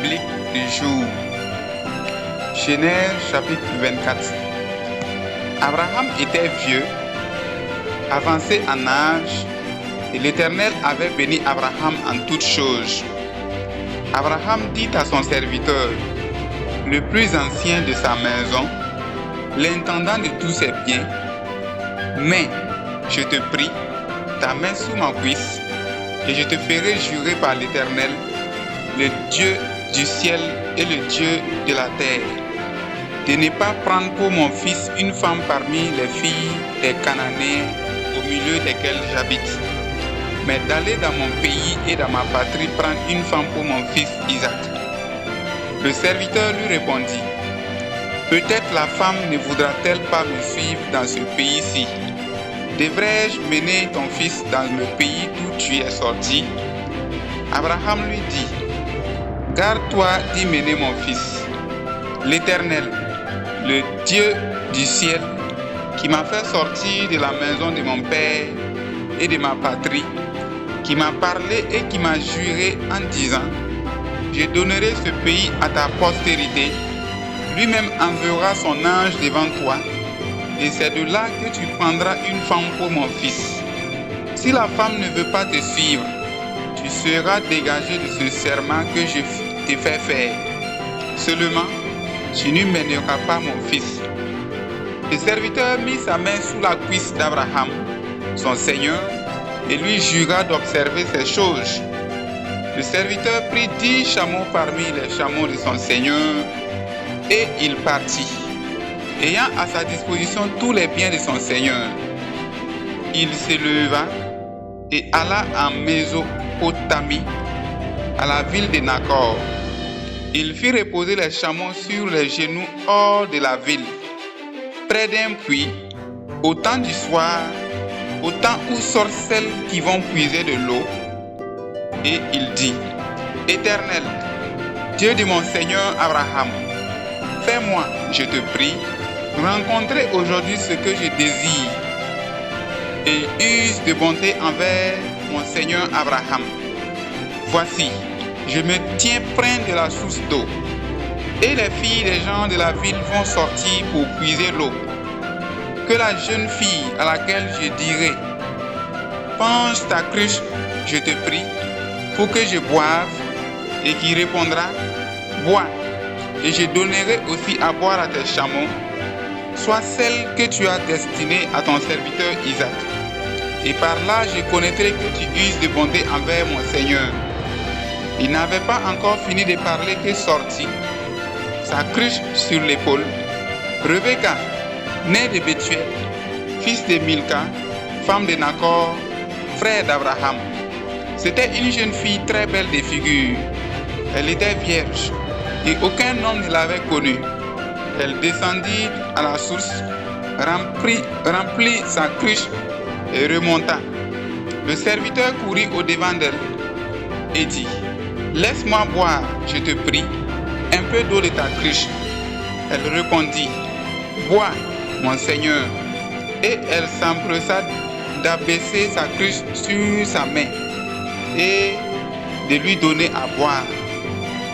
biblique du jour. Genèse chapitre 24. Abraham était vieux, avancé en âge, et l'Éternel avait béni Abraham en toutes choses. Abraham dit à son serviteur, le plus ancien de sa maison, l'intendant de tous ses biens, « Mais, je te prie, ta main sous ma cuisse, et je te ferai jurer par l'Éternel, le Dieu du ciel et le Dieu de la terre, de ne pas prendre pour mon fils une femme parmi les filles des Cananéens au milieu desquels j'habite, mais d'aller dans mon pays et dans ma patrie prendre une femme pour mon fils Isaac. » Le serviteur lui répondit, « Peut-être la femme ne voudra-t-elle pas me suivre dans ce pays-ci? Devrais-je mener ton fils dans le pays d'où tu es sorti? » Abraham lui dit, « Garde-toi d'y mener mon fils. L'Éternel, le Dieu du ciel, qui m'a fait sortir de la maison de mon père et de ma patrie, qui m'a parlé et qui m'a juré en disant, je donnerai ce pays à ta postérité, lui-même enverra son ange devant toi, et c'est de là que tu prendras une femme pour mon fils. Si la femme ne veut pas te suivre, tu seras dégagé de ce serment que je t'ai fait faire. Seulement, tu ne mèneras pas mon fils. » Le serviteur mit sa main sous la cuisse d'Abraham, son seigneur, et lui jura d'observer ces choses. Le serviteur prit 10 chameaux parmi les chameaux de son seigneur, et il partit, ayant à sa disposition tous les biens de son seigneur. Il se leva et alla en Mésopotamie, à la ville de Nacor. Il fit reposer les chameaux sur les genoux hors de la ville, près d'un puits, au temps du soir, au temps où sortent celles qui vont puiser de l'eau. Et il dit, « Éternel, Dieu de mon Seigneur Abraham, fais-moi, je te prie, rencontrer aujourd'hui ce que je désire, et use de bonté envers mon Seigneur Abraham. Voici, je me tiens près de la source d'eau, et les filles des gens de la ville vont sortir pour puiser l'eau. Que la jeune fille à laquelle je dirai, penche ta cruche, je te prie, pour que je boive, et qui répondra, bois, et je donnerai aussi à boire à tes chameaux, soit celle que tu as destinée à ton serviteur Isaac. Et par là je connaîtrai que tu uses de bonté envers mon Seigneur. » Il n'avait pas encore fini de parler que sortit, sa cruche sur l'épaule, Rebecca, née de Bethuel, fils de Milca, femme de Nacor, frère d'Abraham. C'était une jeune fille très belle de figure. Elle était vierge et aucun homme ne l'avait connue. Elle descendit à la source, remplit sa cruche et remonta. Le serviteur courut au-devant d'elle et dit, « Laisse-moi boire, je te prie, un peu d'eau de ta cruche. » Elle répondit, « Bois, mon Seigneur. » Et elle s'empressa d'abaisser sa cruche sur sa main et de lui donner à boire.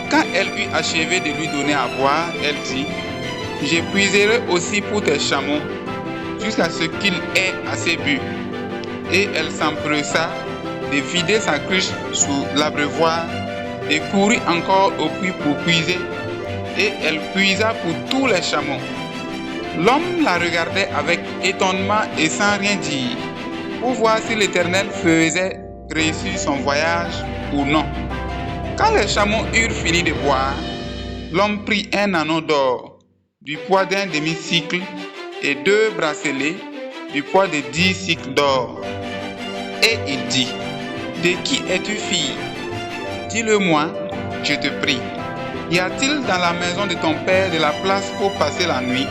Quand elle eut achevé de lui donner à boire, elle dit, « Je puiserai aussi pour tes chameaux, jusqu'à ce qu'il ait assez bu. » Et elle s'empressa de vider sa cruche sous l'abreuvoir et courut encore au puits pour puiser, et elle puisa pour tous les chameaux. L'homme la regardait avec étonnement et sans rien dire, pour voir si l'Éternel faisait réussir son voyage ou non. Quand les chameaux eurent fini de boire, l'homme prit un anneau d'or, du poids d'un demi-cycle, et 2 bracelets, du poids de 10 cycles d'or. Et il dit, « De qui es-tu fille? Dis-le-moi, je te prie. Y a-t-il dans la maison de ton père de la place pour passer la nuit? »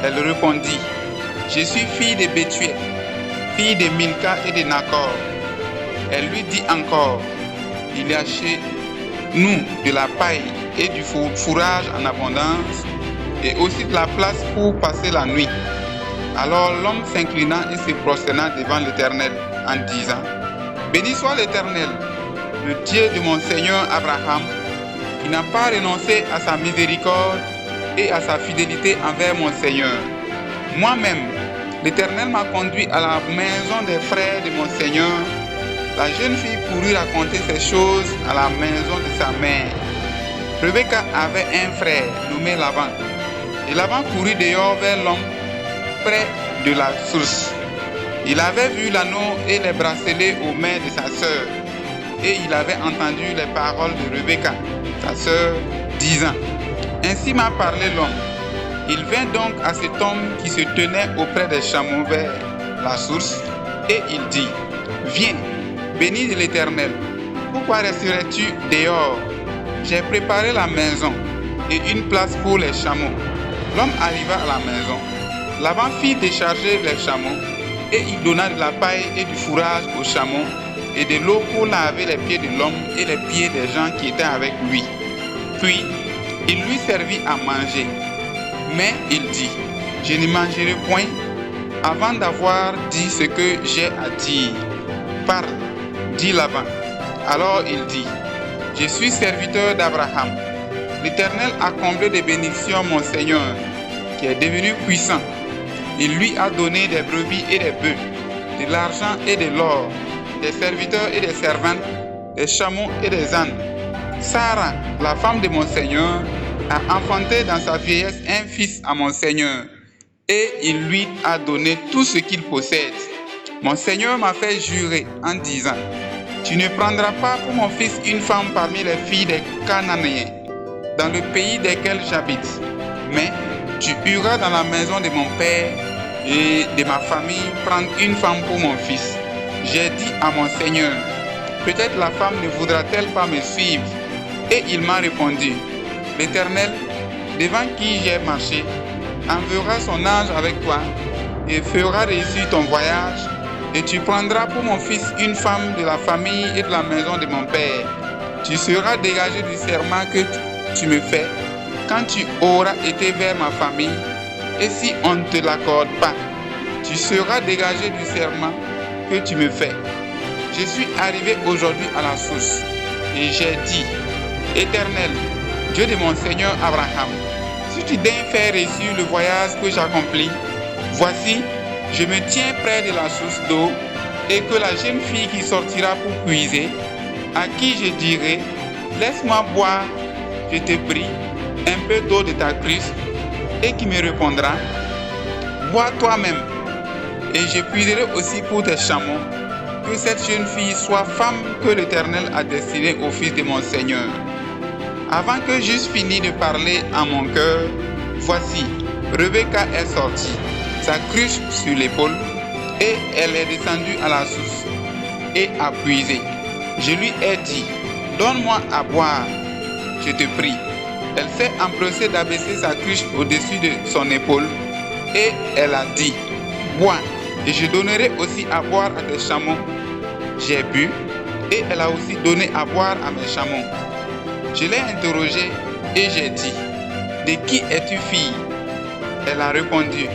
Elle répondit, « Je suis fille de Bethuel, fille de Milca et de Nacor. » Elle lui dit encore, « Il y a chez nous de la paille et du fourrage en abondance, et aussi de la place pour passer la nuit. » Alors l'homme s'inclina et se prosterna devant l'Éternel en disant, « Béni soit l'Éternel, le Dieu de mon Seigneur Abraham, qui Il n'a pas renoncé à sa miséricorde et à sa fidélité envers mon Seigneur. Moi-même, l'Éternel m'a conduit à la maison des frères de mon Seigneur. La jeune fille courut raconter ces choses à la maison de sa mère. Rebecca avait un frère nommé Laban. Et Laban courut dehors vers l'homme près de la source. Il avait vu l'anneau et les bracelets aux mains de sa sœur. Et il avait entendu les paroles de Rebecca, sa sœur, disant: Ainsi m'a parlé l'homme. Il vint donc à cet homme qui se tenait auprès des chameaux vers la source, et il dit: Viens, béni de l'Éternel, pourquoi resterais-tu dehors? J'ai préparé la maison et une place pour les chameaux. L'homme arriva à la maison. Laban fit décharger les chameaux, et il donna de la paille et du fourrage aux chameaux, et de l'eau pour laver les pieds de l'homme et les pieds des gens qui étaient avec lui. Puis, il lui servit à manger. Mais il dit: Je ne mangerai point avant d'avoir dit ce que j'ai à dire. Parle, dit Laban. Alors il dit: Je suis serviteur d'Abraham. L'Éternel a comblé de bénédictions mon Seigneur, qui est devenu puissant. Il lui a donné des brebis et des bœufs, de l'argent et de l'or, des serviteurs et des servantes, des chameaux et des ânes. Sarah, la femme de mon Seigneur, a enfanté dans sa vieillesse un fils à mon Seigneur, et il lui a donné tout ce qu'il possède. Mon Seigneur m'a fait jurer en disant: Tu ne prendras pas pour mon fils une femme parmi les filles des Cananéens, dans le pays desquels j'habite, mais tu iras dans la maison de mon père et de ma famille prendre une femme pour mon fils. J'ai dit à mon Seigneur: Peut-être la femme ne voudra-t-elle pas me suivre? Et il m'a répondu: L'Éternel, devant qui j'ai marché, enverra son ange avec toi et fera réussir ton voyage, et tu prendras pour mon fils une femme de la famille et de la maison de mon père. Tu seras dégagé du serment que tu me fais quand tu auras été vers ma famille, et si on ne te l'accorde pas, tu seras dégagé du serment que tu me fais. Je suis arrivé aujourd'hui à la source, et j'ai dit: Éternel, Dieu de mon Seigneur Abraham, si tu daignes faire réussir le voyage que j'accomplis, voici, je me tiens près de la source d'eau, et que la jeune fille qui sortira pour puiser, à qui je dirai: Laisse-moi boire, je te prie, un peu d'eau de ta cruche, et qui me répondra: Bois toi-même, et je puiserai aussi pour tes chameaux. Que cette jeune fille soit femme que l'Éternel a destinée au fils de mon Seigneur. Avant que j'eusse fini de parler en mon cœur, voici, Rebecca est sortie, sa cruche sur l'épaule, et elle est descendue à la source et a puisé. Je lui ai dit: Donne-moi à boire, je te prie. Elle s'est empressée d'abaisser sa cruche au-dessus de son épaule, et elle a dit: Bois, et je donnerai aussi à boire à tes chameaux. J'ai bu, et elle a aussi donné à boire à mes chameaux. Je l'ai interrogée, et j'ai dit: De qui es-tu fille? Elle a répondu: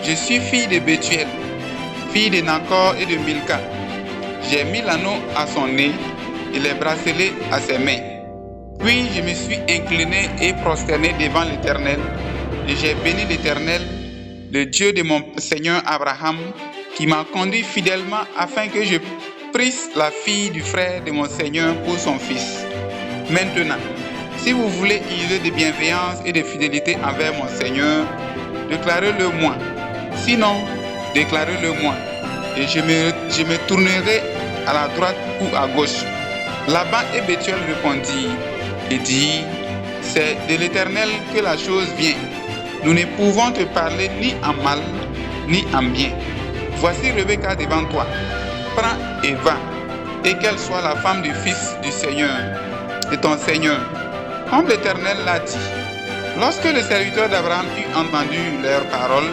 Je suis fille de Bethuel, fille de Nacor et de Milka. J'ai mis l'anneau à son nez et les bracelets à ses mains. Puis je me suis incliné et prosterné devant l'Éternel, et j'ai béni l'Éternel, le Dieu de mon Seigneur Abraham, qui m'a conduit fidèlement afin que je prisse la fille du frère de mon Seigneur pour son fils. Maintenant, si vous voulez user de bienveillance et de fidélité envers mon Seigneur, déclarez-le moi. Sinon, déclarez-le moi, et je me tournerai à la droite ou à gauche. Laban et Bethuel répondirent et dirent: C'est de l'Éternel que la chose vient. Nous ne pouvons te parler ni en mal, ni en bien. Voici Rebecca devant toi. Prends et va, et qu'elle soit la femme du fils du Seigneur, de ton Seigneur, comme l'Éternel l'a dit. Lorsque le serviteur d'Abraham eut entendu leurs paroles,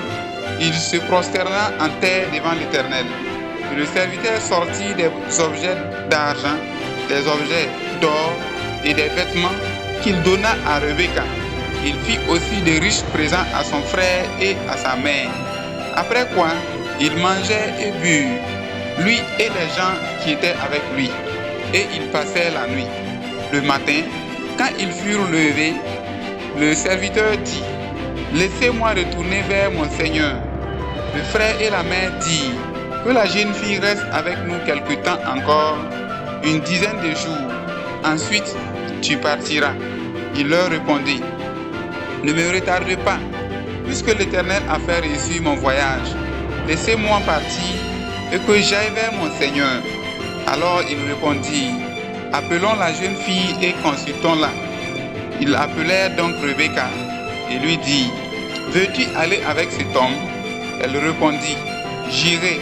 il se prosterna en terre devant l'Éternel. Le serviteur sortit des objets d'argent, des objets d'or et des vêtements qu'il donna à Rebecca. Il fit aussi de riches présents à son frère et à sa mère. Après quoi, il mangeait et but, lui et les gens qui étaient avec lui, et ils passèrent la nuit. Le matin, Quand ils furent levés, le serviteur dit, « Laissez-moi retourner vers mon Seigneur. » Le frère et la mère dirent, « Que la jeune fille reste avec nous quelque temps encore, une dizaine de jours. Ensuite, tu partiras. » Il leur répondit, « Ne me retardez pas, puisque l'Éternel a fait réussir mon voyage. Laissez-moi partir et que j'aille vers mon Seigneur. » Alors il répondit, « Appelons la jeune fille et consultons-la. » Ils appelèrent donc Rebecca et lui dirent, « Veux-tu aller avec cet homme ?» Elle répondit, « J'irai. »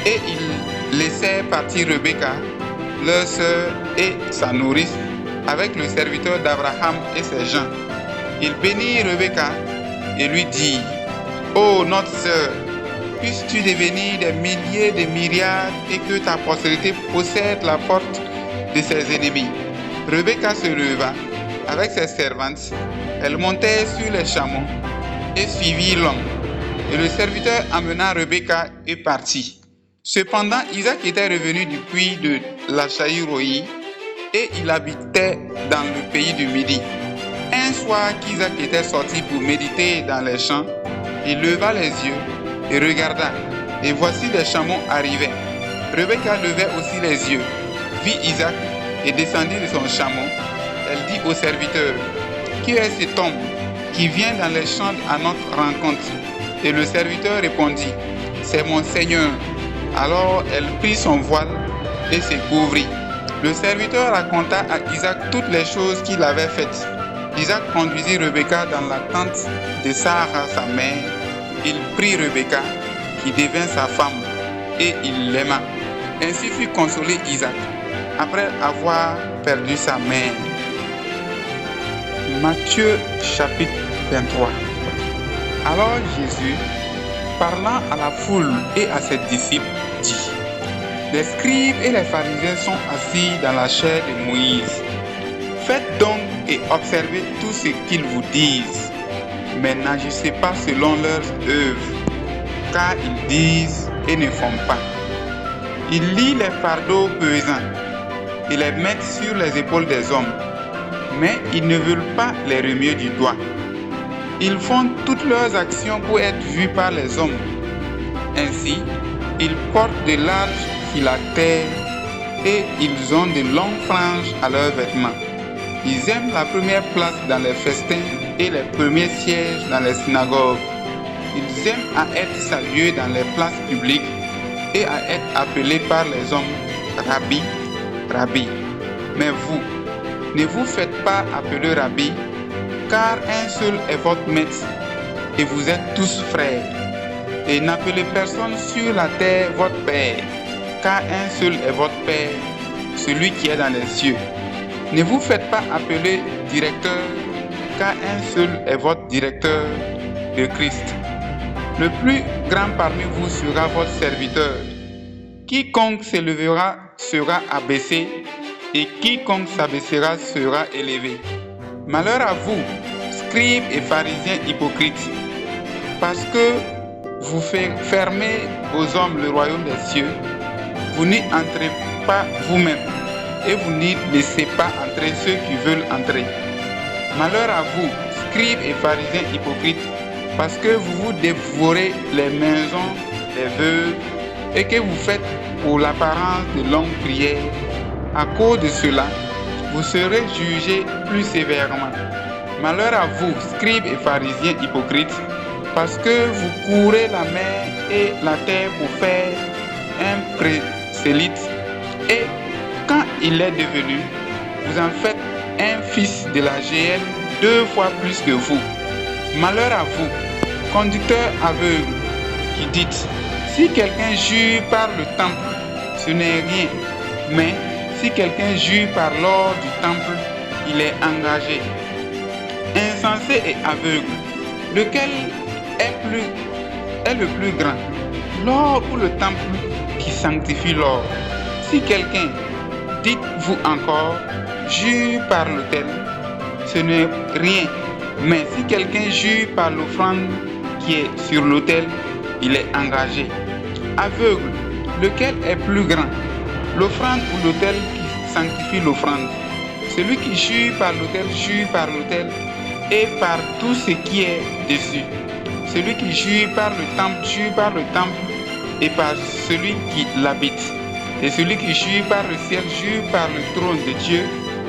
Et ils laissèrent partir Rebecca, leur sœur et sa nourrice, avec le serviteur d'Abraham et ses gens. Ils bénirent Rebecca et lui dirent, « Ô notre sœur, puisses-tu devenir des milliers de myriades et que ta postérité possède la porte de ses ennemis. » Rebecca se leva avec ses servantes. Elle montait sur les chameaux et suivit l'homme. Et le serviteur amena Rebecca et partit. Cependant, Isaac était revenu du puits de la Shaïroï et il habitait dans le pays du Midi. Un soir qu'Isaac était sorti pour méditer dans les champs, il leva les yeux et regarda, et voici des chameaux arrivaient. Rebecca levait aussi les yeux, vit Isaac et descendit de son chameau. Elle dit au serviteur, « Qui est cet homme qui vient dans les champs à notre rencontre ?» Et le serviteur répondit, « C'est mon Seigneur. » Alors elle prit son voile et se couvrit. Le serviteur raconta à Isaac toutes les choses qu'il avait faites. Isaac conduisit Rebecca dans la tente de Sarah, sa mère. Il prit Rebecca, qui devint sa femme, et il l'aima. Ainsi fut consolé Isaac, après avoir perdu sa mère. Matthieu chapitre 23. Alors Jésus, parlant à la foule et à ses disciples, dit, « Les scribes et les pharisiens sont assis dans la chaire de Moïse. Faites donc et observez tout ce qu'ils vous disent, mais n'agissez pas selon leurs œuvres, car ils disent et ne font pas. Ils lient les fardeaux pesants et les mettent sur les épaules des hommes, mais ils ne veulent pas les remuer du doigt. Ils font toutes leurs actions pour être vus par les hommes. Ainsi, ils portent de larges phylactères et ils ont de longues franges à leurs vêtements. Ils aiment la première place dans les festins et les premiers sièges dans les synagogues. Ils aiment à être salués dans les places publiques et à être appelés par les hommes Rabbi, Rabbi. Mais vous, ne vous faites pas appeler Rabbi, car un seul est votre maître et vous êtes tous frères. Et n'appelez personne sur la terre votre Père, car un seul est votre Père, celui qui est dans les cieux. Ne vous faites pas appeler directeur, car un seul est votre directeur, le Christ. Le plus grand parmi vous sera votre serviteur. Quiconque s'élèvera sera abaissé, et quiconque s'abaissera sera élevé. Malheur à vous, scribes et pharisiens hypocrites, parce que vous fermez aux hommes le royaume des cieux, vous n'y entrez pas vous-même, et vous n'y laissez pas entrer ceux qui veulent entrer. Malheur à vous, scribes et pharisiens hypocrites, parce que vous vous dévorez les maisons des veuves et que vous faites pour l'apparence de longues prières. À cause de cela, vous serez jugés plus sévèrement. Malheur à vous, scribes et pharisiens hypocrites, parce que vous courez la mer et la terre pour faire un prosélyte, et quand il est devenu, vous en faites un fils de la géhenne 2 fois plus que vous. Malheur à vous, conducteurs aveugles, qui dites, si quelqu'un jure par le temple, ce n'est rien, mais si quelqu'un jure par l'or du temple, il est engagé. Insensé et aveugle, lequel est le plus grand, l'or ou le temple qui sanctifie l'or? Si quelqu'un, dites-vous encore, jure par l'autel, ce n'est rien, mais si quelqu'un jure par l'offrande qui est sur l'autel, il est engagé. Aveugle, lequel est plus grand, l'offrande ou l'autel qui sanctifie l'offrande? Celui qui jure par l'autel, jure par l'autel et par tout ce qui est dessus. Celui qui jure par le temple, jure par le temple et par celui qui l'habite. Et celui qui jure par le ciel, jure par le trône de Dieu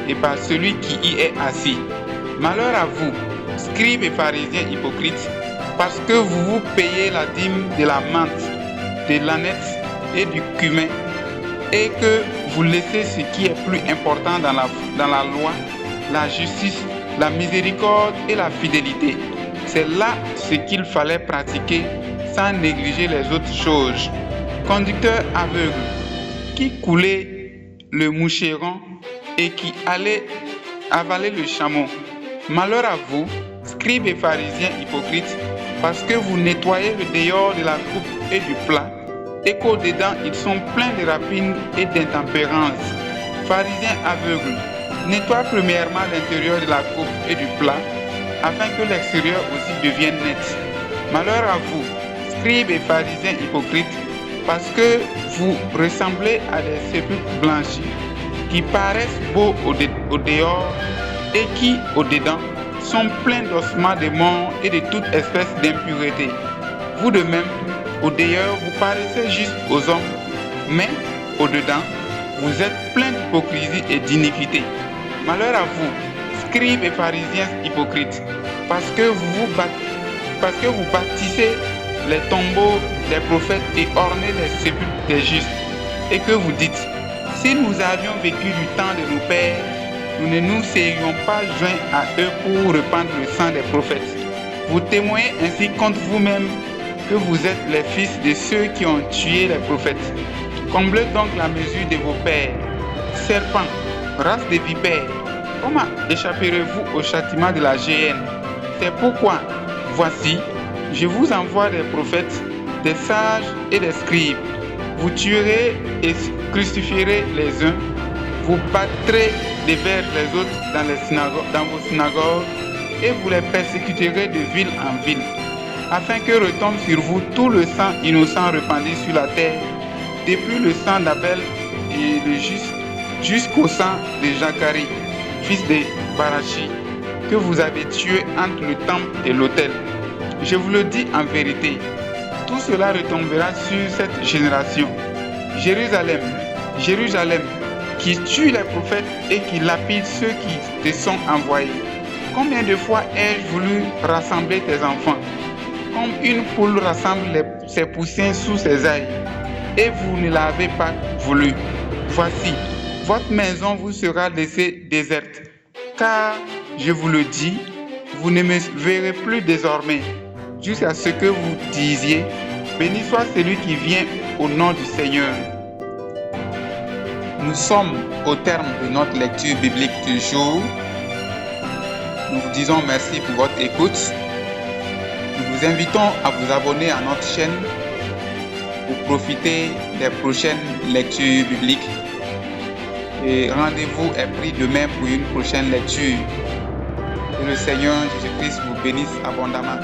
et par celui qui y est assis. Malheur à vous, scribes et pharisiens hypocrites, parce que vous vous payez la dîme de la menthe, de l'âneth et du cumin, et que vous laissez ce qui est plus important dans la loi, la justice, la miséricorde et la fidélité. C'est là ce qu'il fallait pratiquer sans négliger les autres choses. Conducteur aveugle, qui coulait le moucheron et qui allait avaler le chameau. Malheur à vous, scribes et pharisiens hypocrites, parce que vous nettoyez le dehors de la coupe et du plat, et qu'au-dedans ils sont pleins de rapines et d'intempérance. Pharisiens aveugles, nettoie premièrement l'intérieur de la coupe et du plat, afin que l'extérieur aussi devienne net. Malheur à vous, scribes et pharisiens hypocrites, parce que vous ressemblez à des sépulcres blanchis, qui paraissent beaux au dehors et qui, au dedans, sont pleins d'ossements de morts et de toute espèce d'impureté. Vous de même, au dehors, vous paraissez juste aux hommes, mais au dedans, vous êtes pleins d'hypocrisie et d'iniquité. Malheur à vous, scribes et pharisiens hypocrites, parce que vous bâtissez les tombeaux des prophètes et ornez les sépulcres des justes, et que vous dites, si nous avions vécu du temps de nos pères, nous ne nous serions pas joints à eux pour répandre le sang des prophètes. Vous témoignez ainsi contre vous-même que vous êtes les fils de ceux qui ont tué les prophètes. Comblez donc la mesure de vos pères. Serpents, race de vipères, comment échapperez-vous au châtiment de la géhenne? C'est pourquoi, voici, je vous envoie des prophètes, des sages et des scribes. Vous tuerez et crucifierez les uns, vous battrez devers les autres dans vos synagogues, et vous les persécuterez de ville en ville, afin que retombe sur vous tout le sang innocent répandu sur la terre, depuis le sang d'Abel et le juste, jusqu'au sang de Zacharie, fils de Barachi, que vous avez tué entre le temple et l'autel. Je vous le dis en vérité, tout cela retombera sur cette génération. Jérusalem, Jérusalem, qui tue les prophètes et qui lapide ceux qui te sont envoyés. Combien de fois ai-je voulu rassembler tes enfants, comme une poule rassemble ses poussins sous ses ailes, et vous ne l'avez pas voulu. Voici, votre maison vous sera laissée déserte, car, je vous le dis, vous ne me verrez plus désormais, jusqu'à ce que vous disiez, béni soit celui qui vient au nom du Seigneur. Nous sommes au terme de notre lecture biblique du jour. Nous vous disons merci pour votre écoute. Nous vous invitons à vous abonner à notre chaîne pour profiter des prochaines lectures bibliques. Et rendez-vous est pris demain pour une prochaine lecture. Que le Seigneur Jésus-Christ vous bénisse abondamment.